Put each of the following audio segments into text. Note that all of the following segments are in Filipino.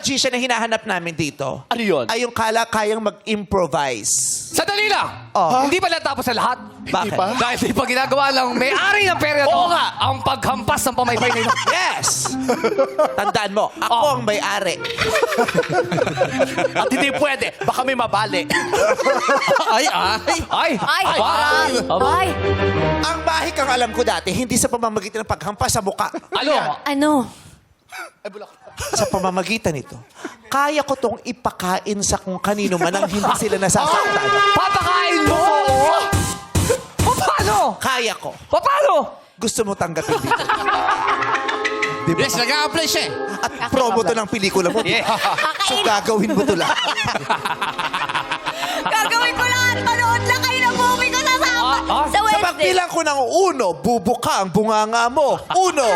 magician na hinahanap namin dito Ano yun? ay yung kayang mag-improvise. Sandali lang! Oh. Hindi ba natapos sa lahat? Bakit? pa? Dahil di pa ginagawa lang may-ari ng pera to. Oo nga. Ang paghampas ng pamaybay na ito. Yes! Tandaan mo, ako ang may-ari. At hindi pwede. Baka may mabali. Ay! Ay, Aba. ay. Ang bahik ang alam ko dati, hindi sa pamamagitan ng paghampas sa muka. Ano? Sa pamamagitan nito, kaya ko tong ipakain sa kung kanino man ang hindi sila nasasaktan. Papakain mo! Paano? Kaya ko. Paano? Gusto mo tanggapin dito. Diba? Yes, nag-a-apply siya eh. At promo to ng pelikula mo. So gagawin mo to lang. Gagawin ko lang at manood lang kayo ng movie ko sa Ah, sa Sa Wednesday. pagbilang ko ng uno, bubuka ang bunganga mo. Uno.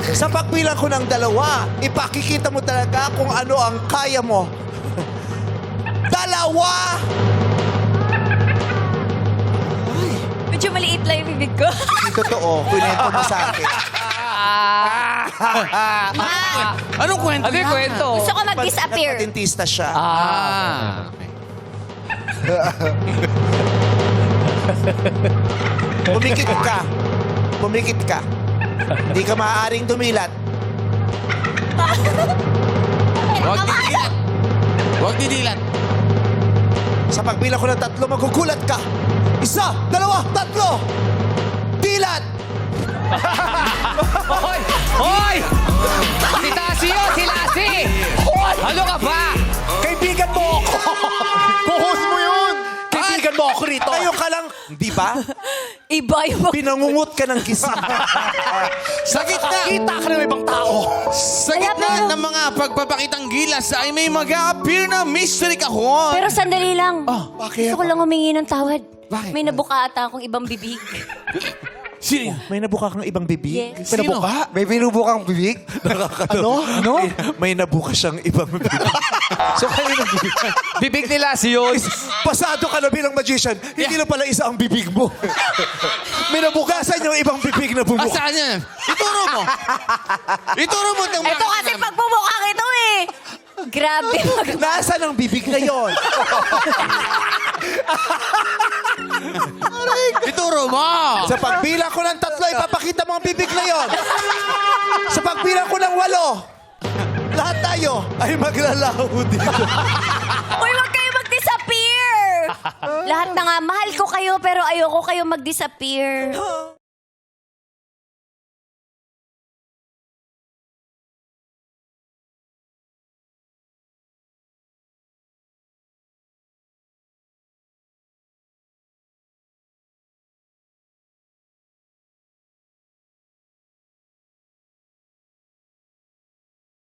Sa pagbilang ko ng dalawa, ipakikita mo talaga kung ano ang kaya mo. Dalawa! Medyo maliit lang yung bibig ko. Hindi totoo. Kwento mo sa akin. Anong kwento Ano yung kwento? Gusto ko mag-disappear. Nagpa-dentista siya. Pumikit ka. Pumikit ka. Hindi ka maaaring dumilat. Huwag didilat. Huwag didilat. Sa pagbilang ko ng 3, magugulat ka. 1, 2, 3. Dilat! Hoy! Hoy! Si Tassi yun! Si Lassie! Ano ka ba? Kaibigan mo ako. Puhos mo yun. Kaibigan mo ako rito. Tayo ka lang, di ba? Iba yung Pinangungot ka ng gising. Sa gitna. Kita ka ng ibang tao. Sa Kaya gitna pero- ng mga pagpapakitang gilas ay may mag-a-appear na mystery kahon. Pero sandali lang. bakit? Gusto ko lang humingi ng tawad. Bakit? May nabuka ata akong ibang bibig. Sino yan? May nabuka kang ibang bibig? Yes. Sino? Pinabuka? May binubukang bibig? Ano? Ano? May nabuka siyang ibang bibig. So kanino bibig? Bibig ni Lassie yun. Pasado ka na bilang magician. Hindi na pala isa ang bibig mo. May nabukasan yung ibang bibig na bumuka. Saan yan? Ituro mo. Ituro mo itong Ito kasi pagpumukha ito eh. Grabe. Nasaan ang bibig na yon? Ituro mo. Sa pagbilang ko ng 3, ipapakita mo ang bibig na yon. Sa pagbilang ko ng 8, lahat tayo ay maglalaho dito. Uy, huwag kayo mag-disappear. Lahat na nga, mahal ko kayo pero ayoko kayo mag-disappear.